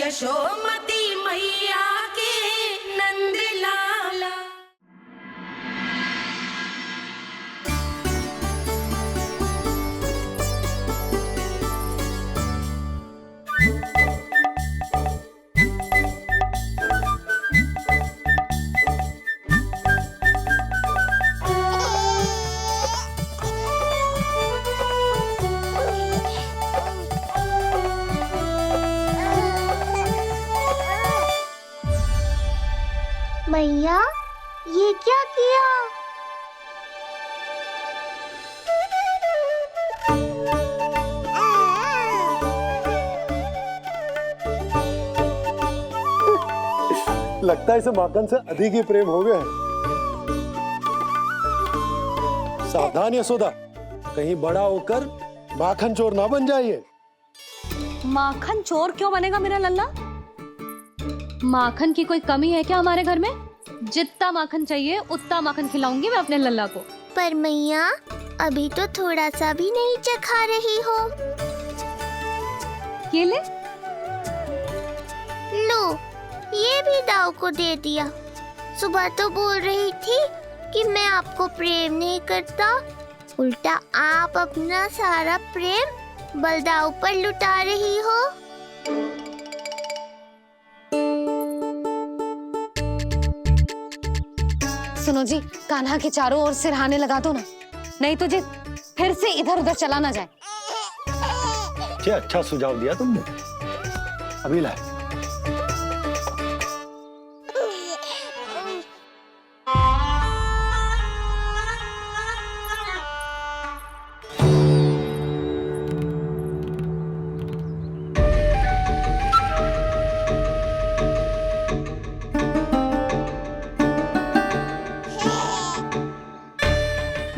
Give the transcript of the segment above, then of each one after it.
यशोमती मैया के नंद लाला। मैया, ये क्या किया? लगता है इसे माखन से अधिक ही प्रेम हो गया है। सावधान यशोदा, कहीं बड़ा होकर माखन चोर ना बन जाइए। माखन चोर क्यों बनेगा मेरा लल्ला? माखन की कोई कमी है क्या हमारे घर में? जितना माखन चाहिए उतना माखन खिलाऊंगी मैं अपने लल्ला को। पर मैया, अभी तो थोड़ा सा भी नहीं चखा रही हो। ये ले। लो, ये भी दाऊ को दे दिया। सुबह तो बोल रही थी कि मैं आपको प्रेम नहीं करता, उल्टा आप अपना सारा प्रेम बलदाऊ पर लुटा रही हो। सुनो जी, कान्हा के चारों ओर सिरहाने लगा दो ना, नहीं तो जी फिर से इधर उधर चला ना जाए। अच्छा सुझाव दिया तुमने। अभी लाए।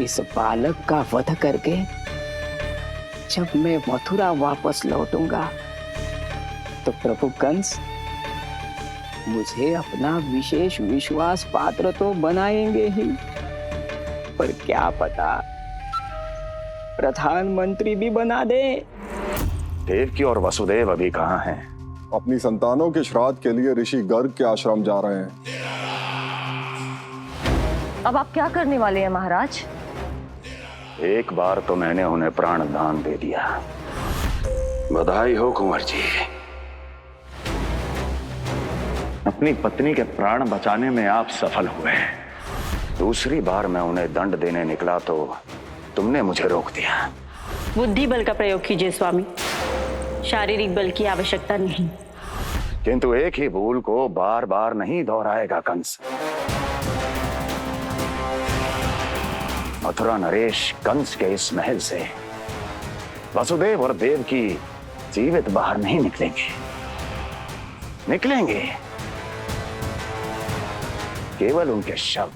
इस बालक का वध करके जब मैं मथुरा वापस लौटूंगा तो प्रभु कंस मुझे अपना विशेष विश्वास पात्र तो बनाएंगे ही, पर क्या पता प्रधानमंत्री भी बना दे। देवकी और वसुदेव अभी कहाँ हैं? अपनी संतानों के श्राद्ध के लिए ऋषि गर्ग के आश्रम जा रहे हैं। अब आप क्या करने वाले हैं महाराज? एक बार तो मैंने उन्हें प्राण दान दे दिया। बधाई हो कुंवर जी। अपनी पत्नी के प्राण बचाने में आप सफल हुए। दूसरी बार मैं उन्हें दंड देने निकला तो तुमने मुझे रोक दिया। बुद्धि बल का प्रयोग कीजिए स्वामी, शारीरिक बल की आवश्यकता नहीं। किंतु एक ही भूल को बार बार नहीं दोहराएगा कंस। मथुरा नरेश कंस के इस महल से वसुदेव और देवकी जीवित बाहर नहीं निकलेंगे, केवल उनके शव।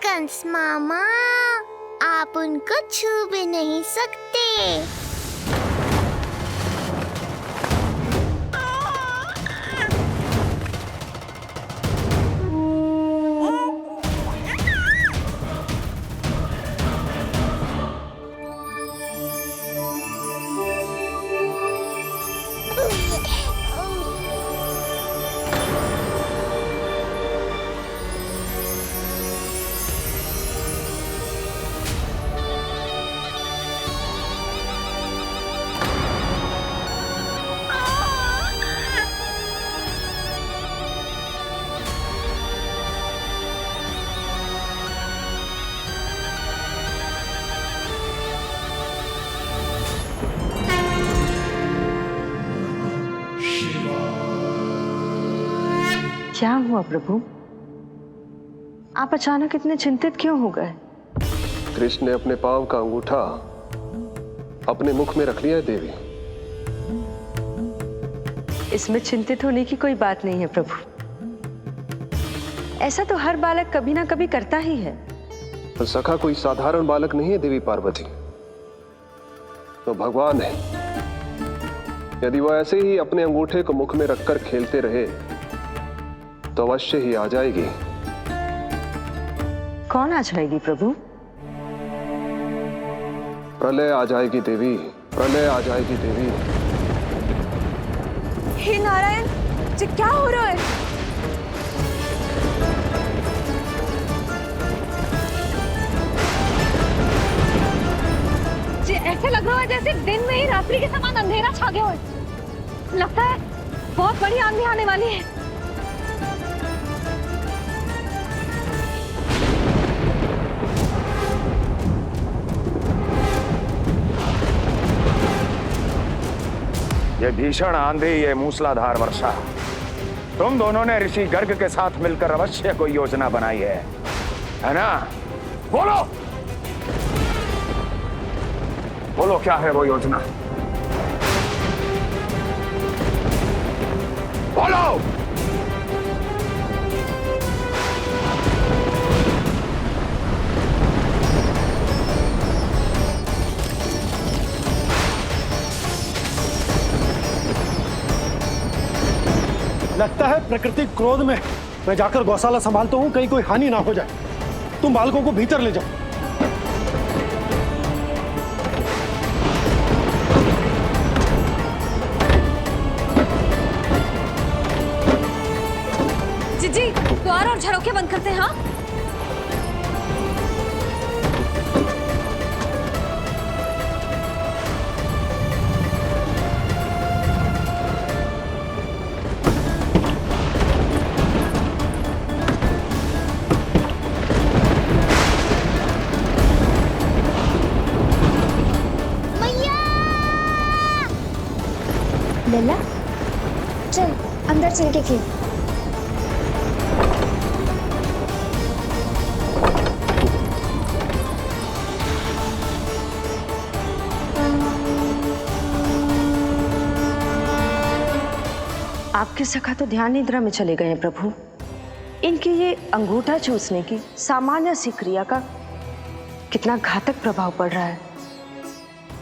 कंस मामा, आप उनको छू भी नहीं सकते। क्या हुआ प्रभु? आप अचानक इतने चिंतित क्यों हो गए? कृष्ण ने अपने पांव का अंगूठा अपने मुख में रख लिया है देवी। इसमें चिंतित होने की कोई बात नहीं है प्रभु। ऐसा तो हर बालक कभी ना कभी करता ही है। पर सखा कोई साधारण बालक नहीं है देवी पार्वती, तो भगवान है। यदि वह ऐसे ही अपने अंगूठे को मुख में रखकर खेलते रहे तो अवश्य ही आ जाएगी। कौन आ जाएगी प्रभु? प्रलय आ जाएगी देवी, प्रलय आ जाएगी देवी। हे नारायण, जी क्या हो रहा है? जी ऐसे लग रहा है जैसे दिन में ही रात्रि के समान अंधेरा छा गया हो। लगता है बहुत बड़ी आंधी आने वाली है। ये भीषण आंधी, ये मूसलाधार वर्षा, तुम दोनों ने ऋषि गर्ग के साथ मिलकर अवश्य कोई योजना बनाई है ना? बोलो बोलो, क्या है वो योजना? बोलो। लगता है प्रकृति क्रोध में। मैं जाकर गौशाला संभालता हूँ, कहीं कोई हानि ना हो जाए। तुम बालकों को भीतर ले जाओ। जी द्वार और झरोखे बंद करते हैं। हाँ लला, चल अंदर चल के खेल। आपके सखा तो ध्यान निद्रा में चले गए हैं प्रभु। इनकी ये अंगूठा चूसने की सामान्य सी क्रिया का कितना घातक प्रभाव पड़ रहा है,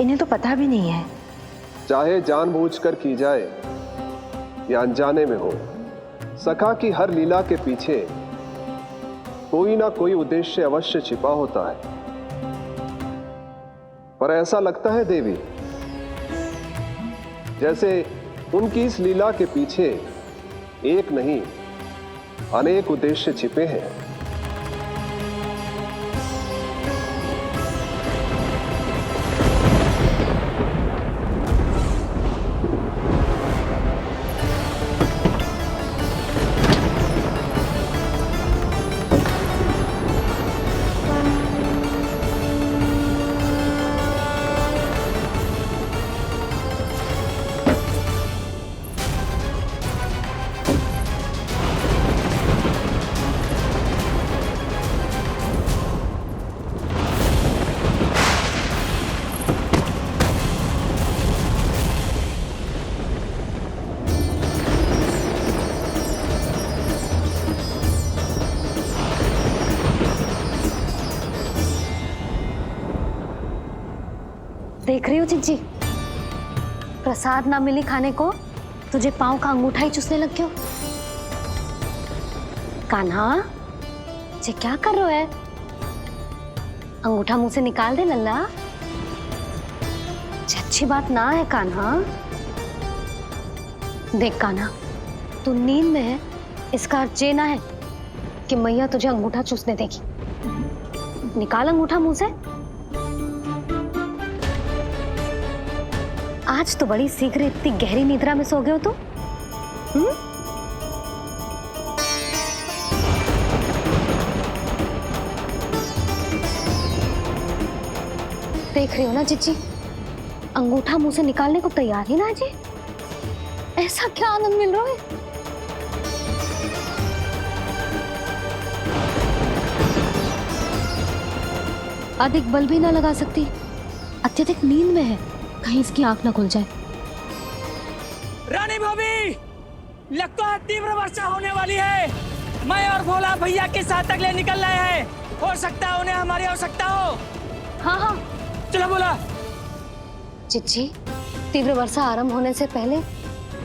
इन्हें तो पता भी नहीं है। चाहे जानबूझकर की जाए या अनजाने में हो, सखा की हर लीला के पीछे कोई ना कोई उद्देश्य अवश्य छिपा होता है। पर ऐसा लगता है देवी, जैसे उनकी इस लीला के पीछे एक नहीं अनेक उद्देश्य छिपे हैं। देख रही हो चिज्जी, प्रसाद ना मिली खाने को, तुझे पांव का अंगूठा ही चूसने लग गयो। कान्हा, ये क्या कर रहा है? अंगूठा मुंह से निकाल दे लल्ला। अच्छी बात ना है कान्हा। देख कान्हा, तू नींद में है, इसका अर्थ ये ना है कि मैया तुझे अंगूठा चूसने देगी। निकाल अंगूठा मुंह से। आज तो बड़ी शीघ्र इतनी गहरी निद्रा में सो गए हो तुम। देख रही हो ना चिच्ची, अंगूठा मुंह से निकालने को तैयार ही ना जी। ऐसा क्या आनंद मिल रहा है? अधिक बल भी ना लगा सकती, अत्यधिक नींद में है, कहीं इसकी आंख ना खुल जाए। रानी भाभी, लगता है तीव्र वर्षा होने वाली है। मैं और भोला भैया के साथ तक ले निकल रहे हैं। हो सकता है उन्हें हमारी आवश्यकता हो। हाँ हाँ चलो बोला। चिच्ची, तीव्र वर्षा आरंभ होने से पहले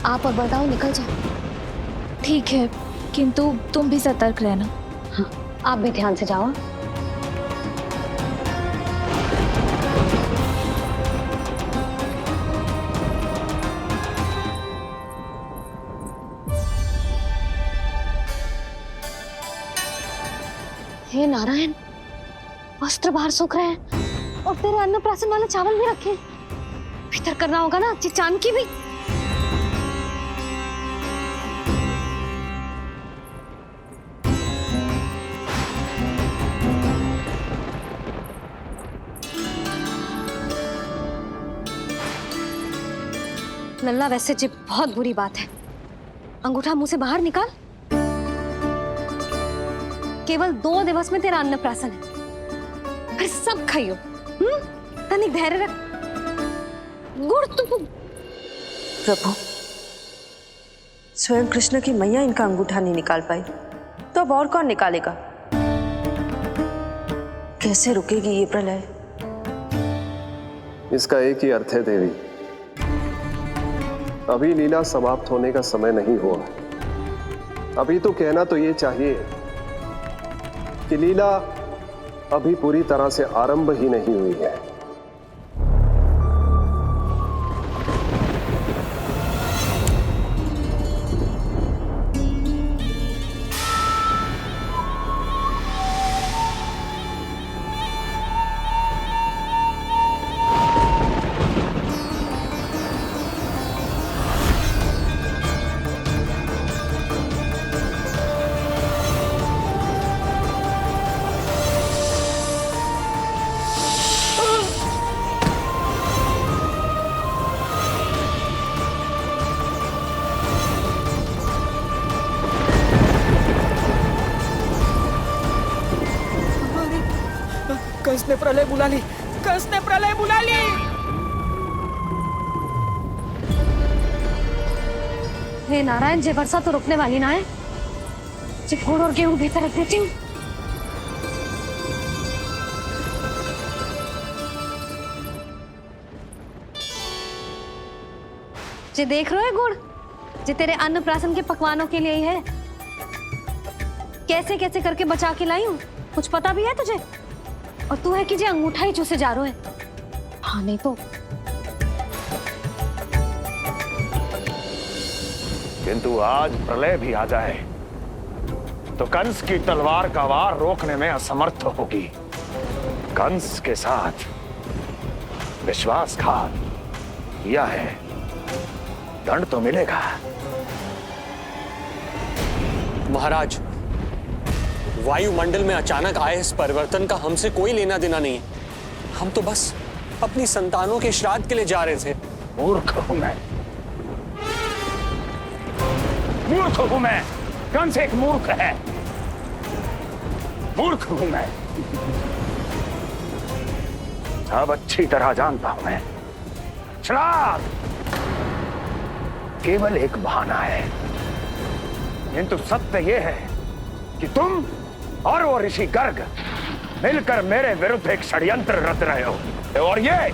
आप और बड़दाऊ निकल जाओ। ठीक है, किंतु तुम भी सतर्क रहना। हाँ, आप भी ध्यान से जाओ। हे नारायण, वस्त्र बाहर सूख रहे हैं और तेरे अन्नप्राशन वाले चावल भी रखे हैं। भीतर करना होगा ना अच्छी चांद की भी। लल्ला, वैसे जी बहुत बुरी बात है। अंगूठा मुंह से बाहर निकाल। केवल 2 दिवस में तेरा अन्नप्राशन है, फिर सब खाइयो। तनिक धैर्य रख। गुड़ तो प्रभु, स्वयं कृष्ण की मैया इनका अंगूठा नहीं निकाल पाई, तो अब और कौन निकालेगा? कैसे रुकेगी ये प्रलय? इसका एक ही अर्थ है देवी, अभी लीला समाप्त होने का समय नहीं हुआ। अभी तो कहना तो ये चाहिए कि लीला अभी पूरी तरह से आरंभ ही नहीं हुई है। कंस ने प्रलय बुला ली, कंस ने प्रलय बुला ली। हे नारायण, जे वर्षा तो रुकने वाली ना है। जे गुड़ और गेहूं भीतर रख देती हूँ। जे देख रहे हो गुड़, जे तेरे अन्नप्राशन के पकवानों के लिए ही है। कैसे कैसे करके बचा के लाई हूँ, कुछ पता भी है तुझे? और तू है कि जे अंगूठा ही चूसे जा रहा है। हाँ नहीं तो। किंतु आज प्रलय भी आ जाए तो कंस की तलवार का वार रोकने में असमर्थ होगी। कंस के साथ विश्वासघात किया है, दंड तो मिलेगा। महाराज, वायुमंडल में अचानक आए इस परिवर्तन का हमसे कोई लेना देना नहीं है। हम तो बस अपनी संतानों के श्राद्ध के लिए जा रहे थे। मूर्ख हूं मैं, मूर्ख हूं मैं। कंस एक मूर्ख है, मूर्ख हूं मैं। अब अच्छी तरह जानता हूं मैं, श्राद्ध केवल एक बहाना है। किंतु सत्य यह है कि तुम और वो ऋषि गर्ग मिलकर मेरे विरुद्ध एक षड्यंत्र रच रहे हो, और ये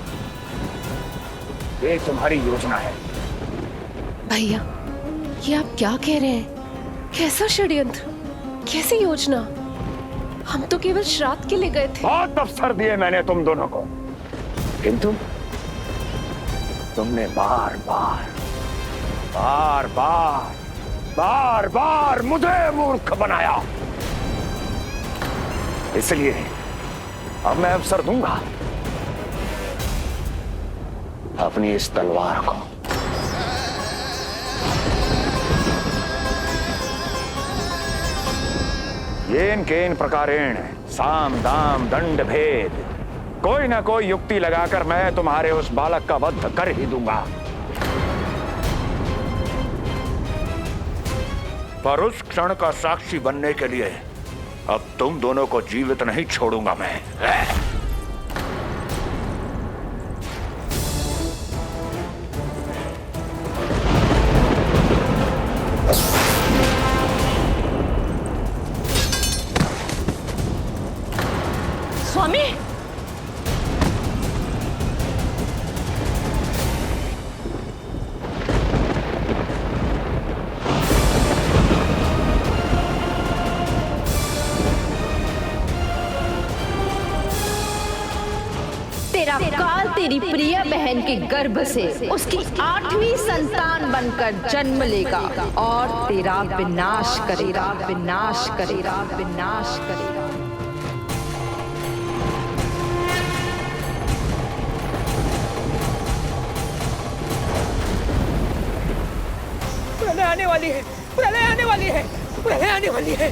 तुम्हारी योजना है। भैया, ये आप क्या कह रहे हैं? कैसा षड्यंत्र, कैसी योजना? हम तो केवल श्राद्ध के लिए गए थे। बहुत अवसर दिए मैंने तुम दोनों को, किंतु तुमने बार बार मुझे मूर्ख बनाया। इसलिए अब मैं अवसर दूंगा अपनी इस तलवार को। येन केन प्रकारेण साम दाम दंड भेद, कोई ना कोई युक्ति लगाकर मैं तुम्हारे उस बालक का वध कर ही दूंगा। पर उस क्षण का साक्षी बनने के लिए अब तुम दोनों को जीवित नहीं छोड़ूंगा मैं। स्वामी, तेरा काल तेरी प्रिय बहन के गर्भ से उसकी 8वीं संतान बनकर जन्म लेगा और तेरा विनाश करेगा, विनाश करेगा, विनाश करेगा। प्रलय आने वाली है, प्रलय आने वाली है, प्रलय आने वाली है।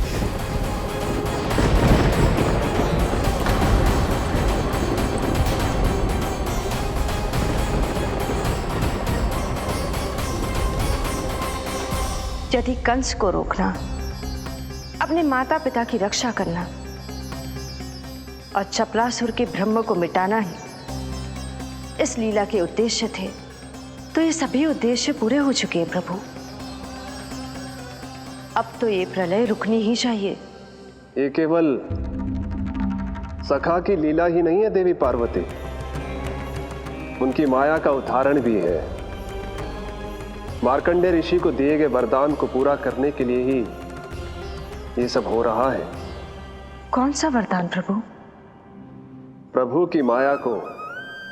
यदि कंस को रोकना, अपने माता पिता की रक्षा करना और चपलासुर के ब्रह्म को मिटाना ही इस लीला के उद्देश्य थे, तो ये सभी उद्देश्य पूरे हो चुके हैं प्रभु। अब तो ये प्रलय रुकनी ही चाहिए। ये केवल सखा की लीला ही नहीं है देवी पार्वती, उनकी माया का उदाहरण भी है। मार्कंडेय ऋषि को दिए गए वरदान को पूरा करने के लिए ही ये सब हो रहा है। कौन सा वरदान प्रभु? प्रभु की माया को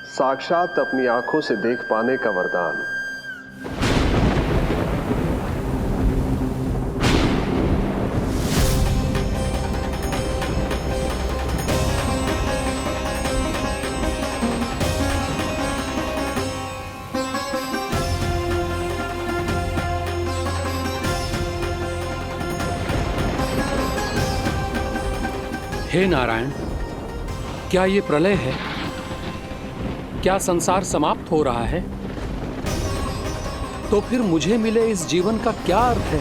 साक्षात अपनी आंखों से देख पाने का वरदान। हे नारायण, क्या ये प्रलय है? क्या संसार समाप्त हो रहा है? तो फिर मुझे मिले इस जीवन का क्या अर्थ है?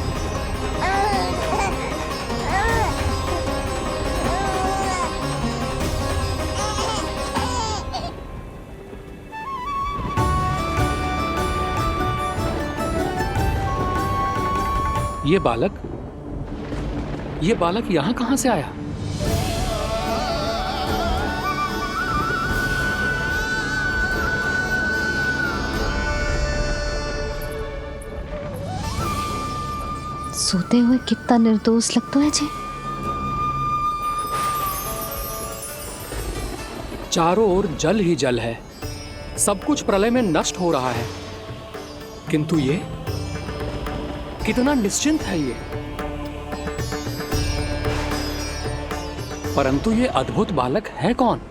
ये बालक यहां कहां से आया? सोते हुए कितना निर्दोष लगता है जी। चारों ओर जल ही जल है, सब कुछ प्रलय में नष्ट हो रहा है, किंतु ये कितना निश्चिंत है ये। परंतु ये अद्भुत बालक है कौन?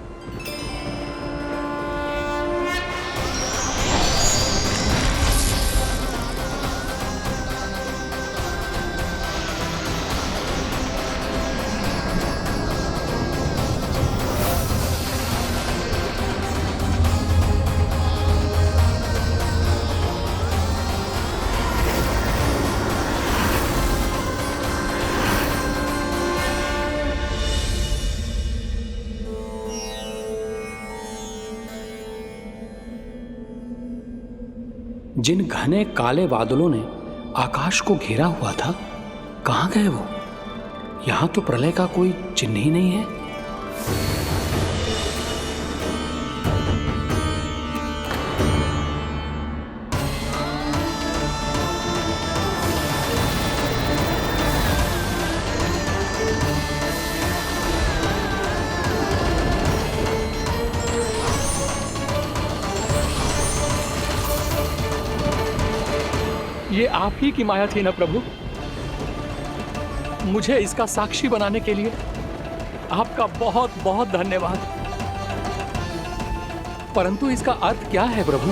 जिन घने काले बादलों ने आकाश को घेरा हुआ था, कहां गए वो? यहां तो प्रलय का कोई चिन्ह ही नहीं है। ये आप ही की माया थी ना प्रभु? मुझे इसका साक्षी बनाने के लिए आपका बहुत बहुत धन्यवाद। परंतु इसका अर्थ क्या है प्रभु?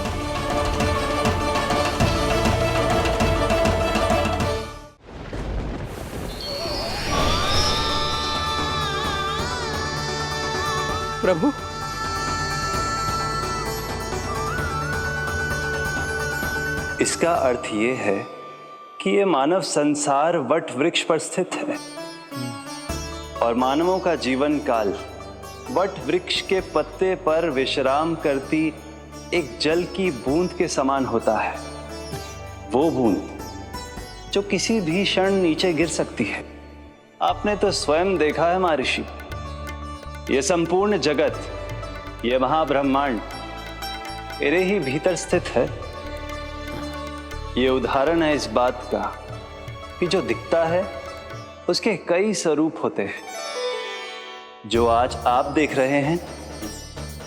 प्रभु, इसका अर्थ ये है कि ये मानव संसार वट वृक्ष पर स्थित है और मानवों का जीवन काल वट वृक्ष के पत्ते पर विश्राम करती एक जल की बूंद के समान होता है। वो बूंद जो किसी भी क्षण नीचे गिर सकती है। आपने तो स्वयं देखा है महर्षि, ये संपूर्ण जगत, ये महाब्रह्मांड मेरे ही भीतर स्थित है। ये उदाहरण है इस बात का कि जो दिखता है उसके कई स्वरूप होते हैं। जो आज आप देख रहे हैं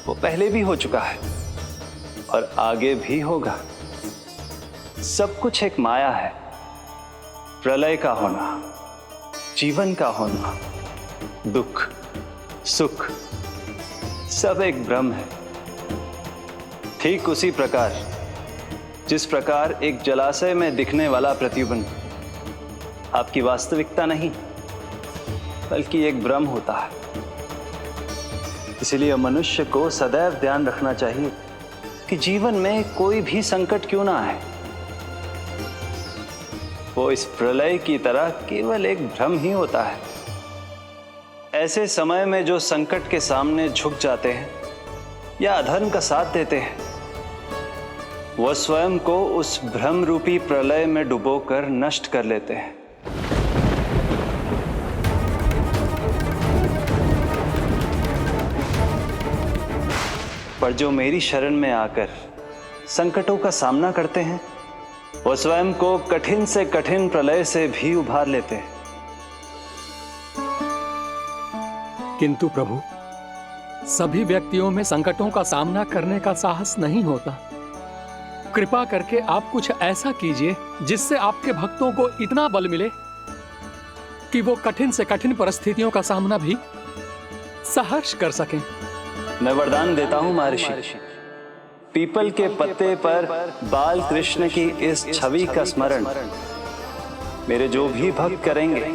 वो पहले भी हो चुका है और आगे भी होगा। सब कुछ एक माया है। प्रलय का होना, जीवन का होना, दुख, सुख, सब एक भ्रम है। ठीक उसी प्रकार जिस प्रकार एक जलाशय में दिखने वाला प्रतिबिंब आपकी वास्तविकता नहीं बल्कि एक भ्रम होता है। इसलिए मनुष्य को सदैव ध्यान रखना चाहिए कि जीवन में कोई भी संकट क्यों ना आए, वो इस प्रलय की तरह केवल एक भ्रम ही होता है। ऐसे समय में जो संकट के सामने झुक जाते हैं या अधर्म का साथ देते हैं, वह स्वयं को उस भ्रम रूपी प्रलय में डुबोकर नष्ट कर लेते हैं। पर जो मेरी शरण में आकर संकटों का सामना करते हैं, वो स्वयं को कठिन से कठिन प्रलय से भी उभार लेते हैं। किंतु प्रभु, सभी व्यक्तियों में संकटों का सामना करने का साहस नहीं होता। कृपा करके आप कुछ ऐसा कीजिए जिससे आपके भक्तों को इतना बल मिले कि वो कठिन से कठिन परिस्थितियों का सामना भी सहर्ष कर सकें। मैं वरदान देता हूं महर्षि, पीपल के पत्ते पर बाल कृष्ण की इस छवि का स्मरण मेरे जो भी भक्त करेंगे,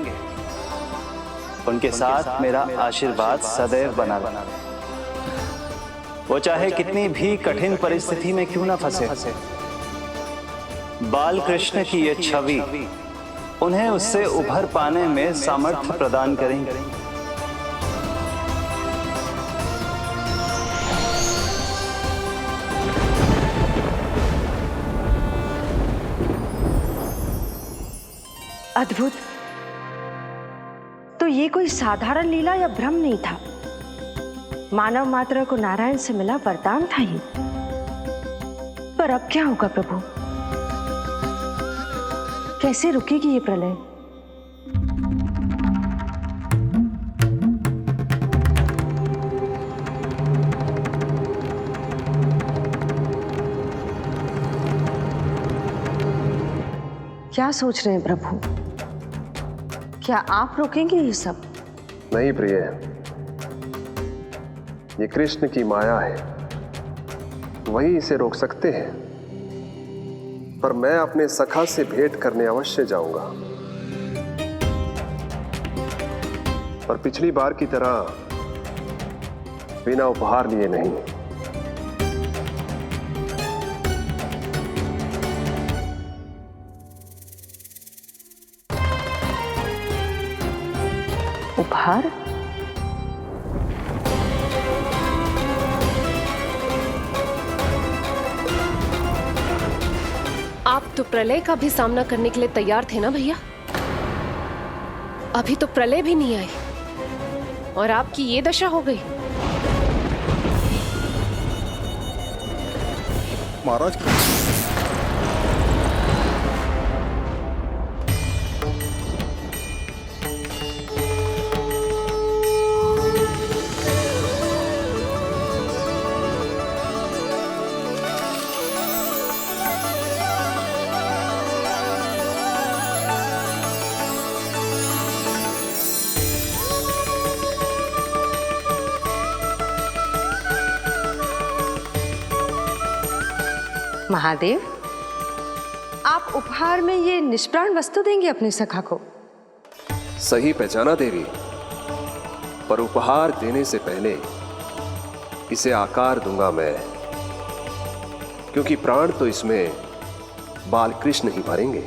उनके साथ मेरा आशीर्वाद सदैव बना रहे। वो चाहे कितनी भी कठिन परिस्थिति में क्यों ना फंसे, बाल कृष्ण की ये छवि उन्हें उससे उभर पाने में सामर्थ्य प्रदान करेंगे। अद्भुत। तो ये कोई साधारण लीला या भ्रम नहीं था, मानव मात्र को नारायण से मिला वरदान था ये। पर अब क्या होगा प्रभु? कैसे रुकेगी ये प्रलय? क्या सोच रहे हैं प्रभु? क्या आप रोकेंगे ये सब? नहीं प्रिय, ये कृष्ण की माया है, वही इसे रोक सकते हैं। पर मैं अपने सखा से भेंट करने अवश्य जाऊंगा। पर पिछली बार की तरह बिना उपहार लिए नहीं। उपहार? आप तो प्रलय का भी सामना करने के लिए तैयार थे ना भैया? अभी तो प्रलय भी नहीं आई और आपकी ये दशा हो गई। महाराज, महादेव, आप उपहार में ये निष्प्राण वस्तु देंगे अपने सखा को? सही पहचाना देवी, पर उपहार देने से पहले इसे आकार दूंगा मैं, क्योंकि प्राण तो इसमें बाल कृष्ण ही भरेंगे।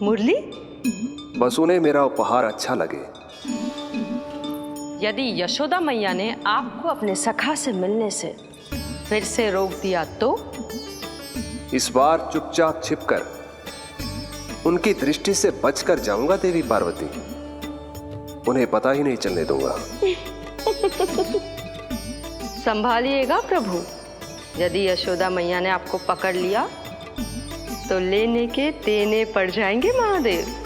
मुरली? बस उन्हें मेरा उपहार अच्छा लगे यदि यशोदा मैया ने आपको अपने सखा से मिलने से फिर से रोक दिया तो? इस बार चुपचाप छिपकर उनकी दृष्टि से बचकर जाऊंगा देवी पार्वती। उन्हें पता ही नहीं चलने दूंगा। संभालिएगा प्रभु, यदि यशोदा मैया ने आपको पकड़ लिया तो लेने के देने पड़ जाएंगे महादेव।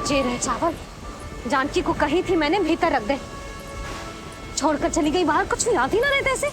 जे रहे चावल, जानकी को कही थी मैंने भीतर रख दे, छोड़कर चली गई बाहर, कुछ याद ही ना रहते ऐसे।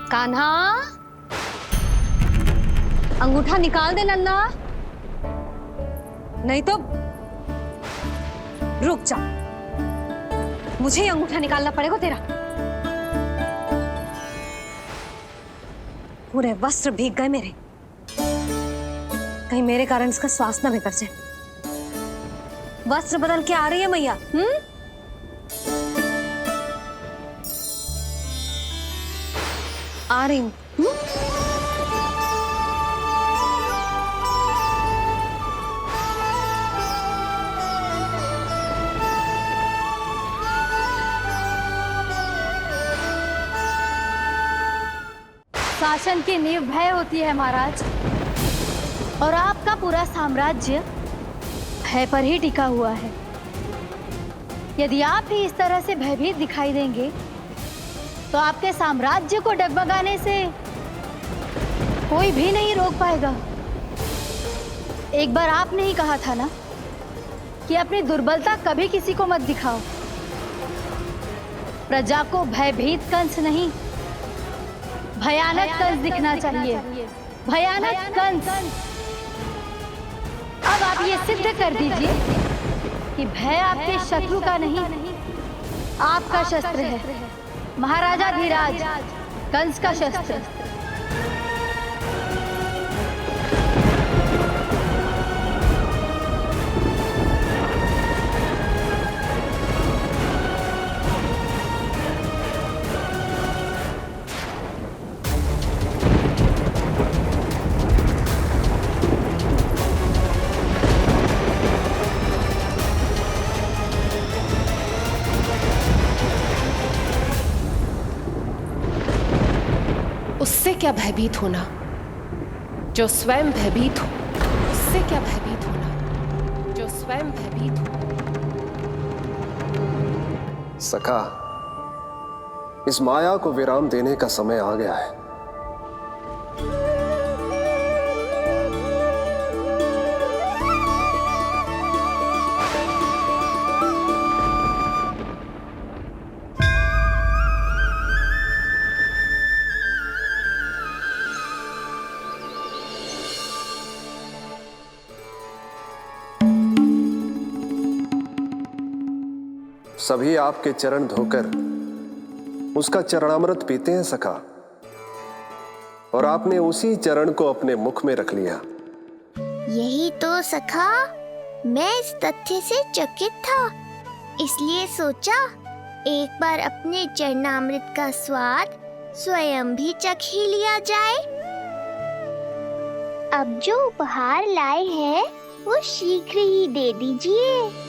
कान्हा, अंगूठा निकाल दे नन्ना, नहीं तो रुक जा, मुझे ही अंगूठा निकालना पड़ेगा तेरा। पूरे वस्त्र भीग गए मेरे, कहीं मेरे कारण इसका श्वास ना बिगड़ जाए। वस्त्र बदल के आ रही है मैया। आ रही हूँ। शासन की नींव भय होती है महाराज, और आपका पूरा साम्राज्य भय पर ही टिका हुआ है। यदि आप ही इस तरह से भयभीत दिखाई देंगे तो आपके साम्राज्य को डगमगाने से कोई भी नहीं रोक पाएगा। एक बार आपने ही कहा था ना कि अपनी दुर्बलता कभी किसी को मत दिखाओ। प्रजा को भयभीत कंस नहीं, भयानक कंस दिखना चाहिए, भयानक कंस। अब आप ये सिद्ध कर दीजिए कि भय आपके शत्रु का नहीं, आपका शस्त्र है, महाराजा धीराज, कंस का शस्त्र। उससे क्या भयभीत होना, जो स्वयं भयभीत हो। उससे क्या भयभीत होना, जो स्वयं भयभीत हो। सखा, इस माया को विराम देने का समय आ गया है। सभी आपके चरण धोकर उसका चरणामृत पीते हैं सखा, और आपने उसी चरण को अपने मुख में रख लिया। यही तो सखा, मैं इस तथ्य से चकित था, इसलिए सोचा एक बार अपने चरणामृत का स्वाद स्वयं भी चख ही लिया जाए। अब जो उपहार लाए हैं वो शीघ्र ही दे दीजिए।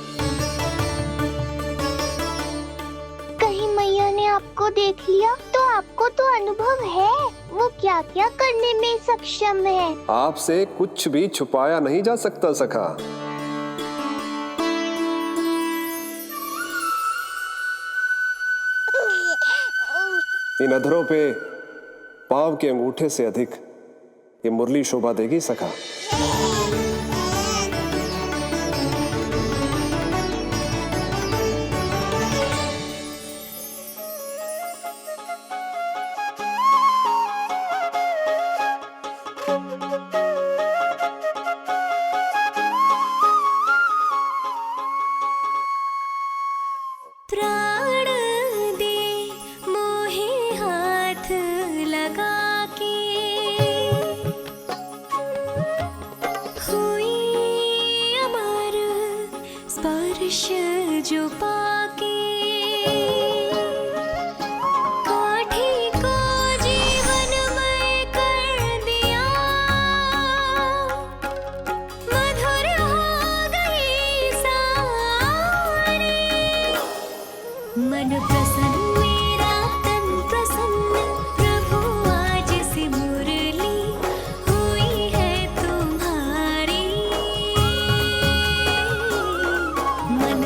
कहीं मैया ने आपको देख लिया तो आपको तो अनुभव है वो क्या क्या करने में सक्षम है। आपसे कुछ भी छुपाया नहीं जा सकता सखा। इन अधरों पे पांव के अंगूठे से अधिक ये मुरली शोभा देगी सखा। जो पाके काठी को जीवनमय कर दिया, मधुर हो गई सारी। मन प्रसन्न मेरा तन प्रसन्न, प्रभु आज से मुरली हुई है तुम्हारी। मन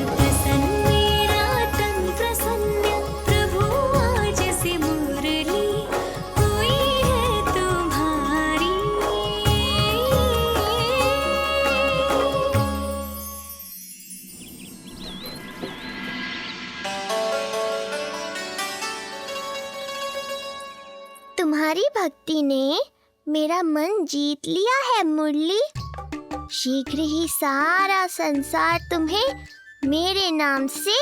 तुम्हारी भक्ति ने मेरा मन जीत लिया है मुरली। शीघ्र ही सारा संसार तुम्हें मेरे नाम से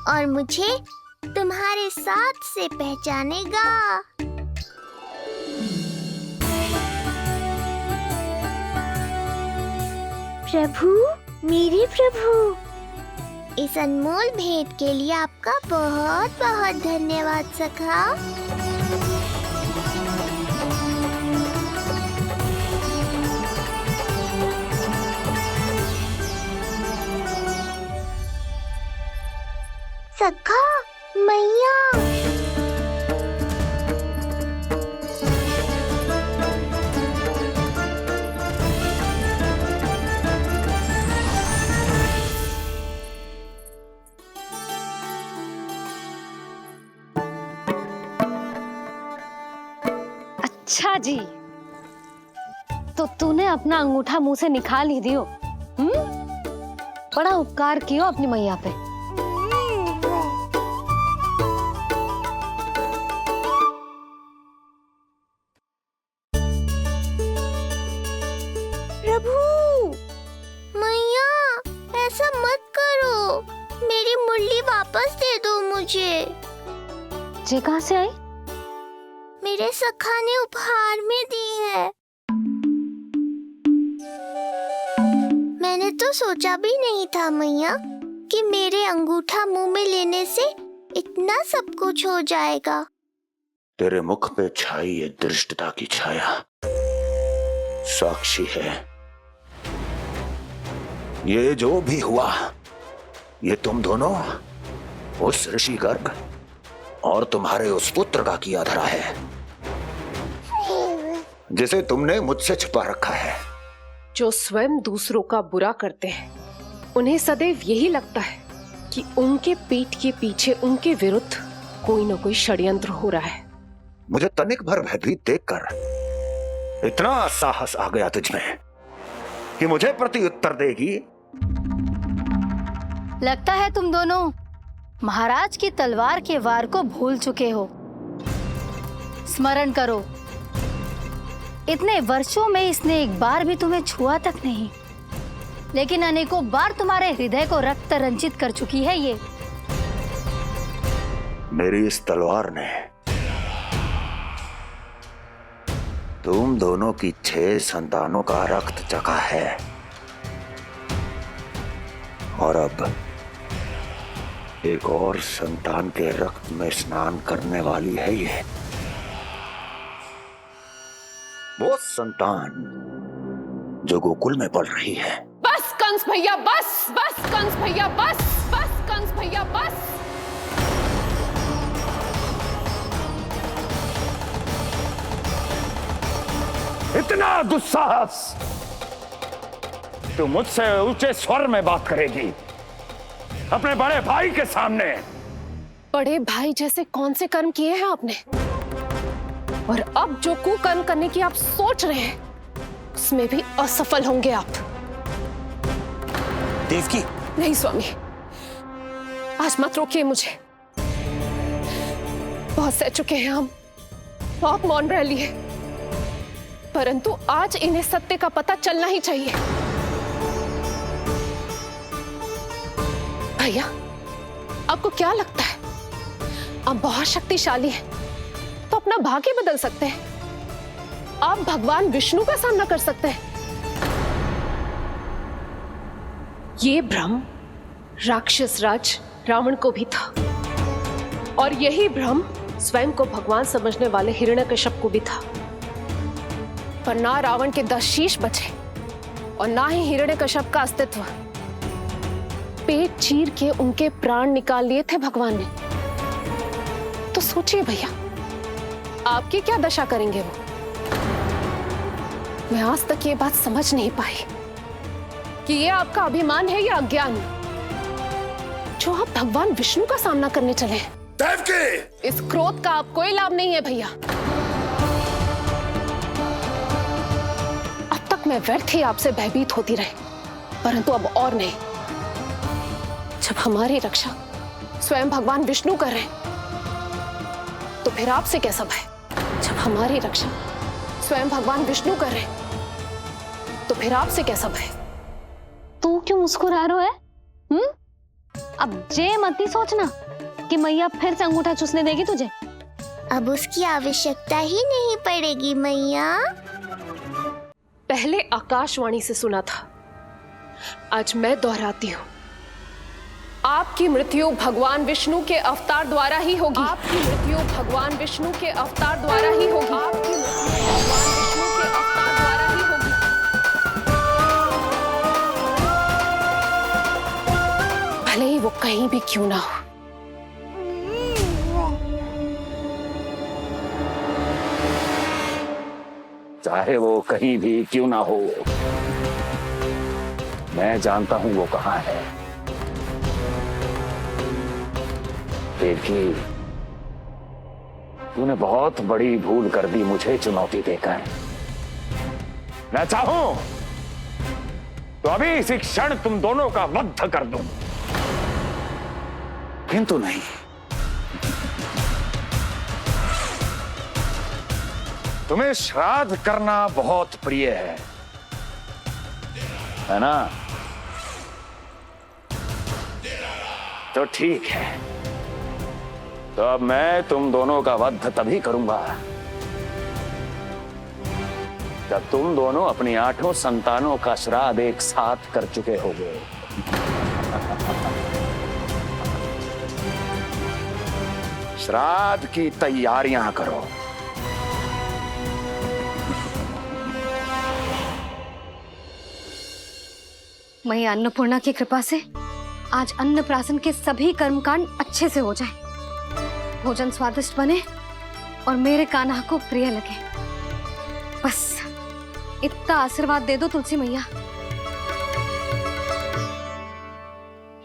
और मुझे तुम्हारे साथ से पहचानेगा। प्रभु, मेरे प्रभु, इस अनमोल भेंट के लिए आपका बहुत बहुत धन्यवाद सखा। सखा, मैया, अच्छा जी, तो तूने अपना अंगूठा मुंह से निकाल ही दियो। बड़ा उपकार कियो अपनी मैया पे। प्रभु, मैया, ऐसा मत करो, मेरी मुरली वापस दे दो मुझे। ये कहाँ से आई? मेरे सखा ने उपहार में दी है। मैंने तो सोचा भी नहीं था मैया कि मेरे अंगूठा मुंह में लेने से इतना सब कुछ हो जाएगा। तेरे मुख पे छाई ये दृष्टता की छाया साक्षी है। ये जो भी हुआ, ये तुम दोनों, उस ऋषि गर्ग और तुम्हारे उस पुत्र का किया धरा है, जिसे तुमने मुझसे छुपा रखा है। जो स्वयं दूसरों का बुरा करते हैं, उन्हें सदैव यही लगता है कि उनके पीठ के पीछे उनके विरुद्ध कोई ना कोई षड्यंत्र हो रहा है। मुझे तनिक भर भयभीत देखकर इतना साहस आ गया तुझमें कि मुझे प्रति उत्तर देगी। लगता है तुम दोनों महाराज की तलवार के वार को भूल चुके हो। स्मरण करो, इतने वर्षों में इसने एक बार भी तुम्हें छुआ तक नहीं, लेकिन अनेकों बार तुम्हारे हृदय को रक्त रंजित कर चुकी है ये। मेरी इस तलवार ने तुम दोनों की 6 संतानों का रक्त चखा है, और अब एक और संतान के रक्त में स्नान करने वाली है ये। वो संतान जो गोकुल में पल रही है। बस कंस भैया बस, बस कंस भैया बस, बस कंस भैया बस। इतना दुस्साहस तू मुझसे ऊंचे स्वर में बात करेगी अपने बड़े भाई के सामने? बड़े भाई जैसे कौन से कर्म किए हैं आपने, और अब जो कुकर्म करने की आप सोच रहे हैं उसमें भी असफल होंगे आप। देवकी। नहीं स्वामी, आज मत रोकिए मुझे। बहुत सह चुके हैं हम, आप मौन रह लिए, परंतु आज इन्हें सत्य का पता चलना ही चाहिए। भैया, आपको क्या लगता है आप बहुत शक्तिशाली हैं, तो अपना भाग्य बदल सकते हैं? आप भगवान विष्णु का सामना कर सकते हैं। ये भ्रम राक्षस राज रावण को भी था, और यही भ्रम स्वयं को भगवान समझने वाले हिरण्यकश्यप को भी था। पर ना रावण के 10 शीश बचे और ना ही हिरण्यकश्यप का अस्तित्व। पेट चीर के उनके प्राण निकाल लिए थे भगवान ने। तो सोचिए भैया, आपकी क्या दशा करेंगे वो? मैं आज तक ये बात समझ नहीं पाई कि ये आपका अभिमान है या अज्ञान, जो आप भगवान विष्णु का सामना करने चले हैं। देवकी! इस क्रोध का आप कोई लाभ नहीं है भैया। अब तक मैं व्यर्थ ही आपसे भयभीत होती रही, परंतु अब और नहीं। जब हमारी रक्षा स्वयं भगवान विष्णु कर रहे हैं, तो फिर आपसे कैसा भय? जब हमारी रक्षा स्वयं भगवान विष्णु कर रहे हैं, तो फिर आपसे कैसा भय? तू क्यों मुस्कुरा रहा है? अब जे मत ही सोचना कि मैया फिर से अंगूठा चूसने देगी तुझे। अब उसकी आवश्यकता ही नहीं पड़ेगी मैया। पहले आकाशवाणी से सुना था, आज मैं दोहराती हूँ। आपकी मृत्यु भगवान विष्णु के अवतार द्वारा ही होगी। आपकी मृत्यु भगवान विष्णु के अवतार द्वारा ही होगी। आपकी मृत्यु भगवान विष्णु के अवतार द्वारा ही होगी। भले ही वो कहीं भी क्यों ना हो। चाहे वो कहीं भी क्यों ना हो, मैं जानता हूं वो कहां है। देवकी, तूने बहुत बड़ी भूल कर दी मुझे चुनौती देकर। मैं चाहूं तो अभी इसी क्षण तुम दोनों का वध कर दूं, किंतु नहीं। तुम्हें श्राद्ध करना बहुत प्रिय है ना? तो ठीक है, तो अब मैं तुम दोनों का वध तभी करूंगा जब तुम दोनों अपनी 8 संतानों का श्राद्ध एक साथ कर चुके होगे। श्राद्ध की तैयारियां करो। मैया अन्नपूर्णा की कृपा से आज अन्नप्राशन के सभी कर्मकांड अच्छे से हो जाए, भोजन स्वादिष्ट बने और मेरे कान्हा को प्रिय लगे। बस इतना आशीर्वाद दे दो तुलसी मैया।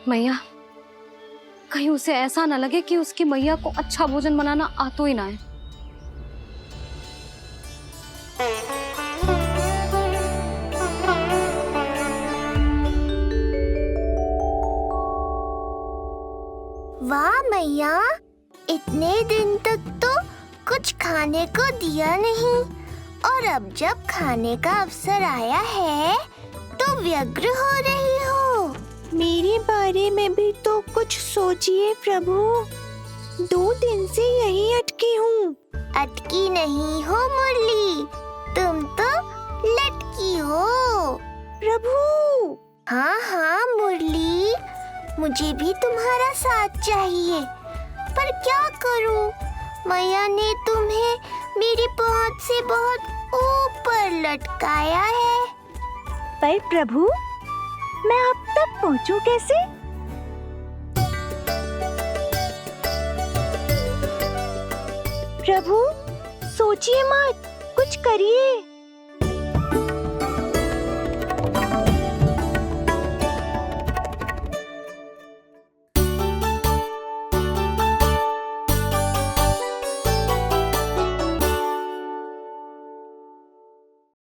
मैया, कहीं उसे ऐसा ना लगे कि उसकी मैया को अच्छा भोजन बनाना आता ही ना है। वाह मैया, इतने दिन तक तो कुछ खाने को दिया नहीं, और अब जब खाने का अवसर आया है तो व्यग्र हो रही हो। मेरे बारे में भी तो कुछ सोचिए प्रभु। 2 दिन से यहीं अटकी हूँ। अटकी नहीं हो मुरली, तुम तो लटकी हो। प्रभु। हाँ हाँ मुरली, मुझे भी तुम्हारा साथ चाहिए, पर क्या करूं? मैया ने तुम्हें मेरी पहुंच से बहुत ऊपर लटकाया है। पर प्रभु, मैं अब तक पहुंचूं कैसे? प्रभु, सोचिए मत, कुछ करिए।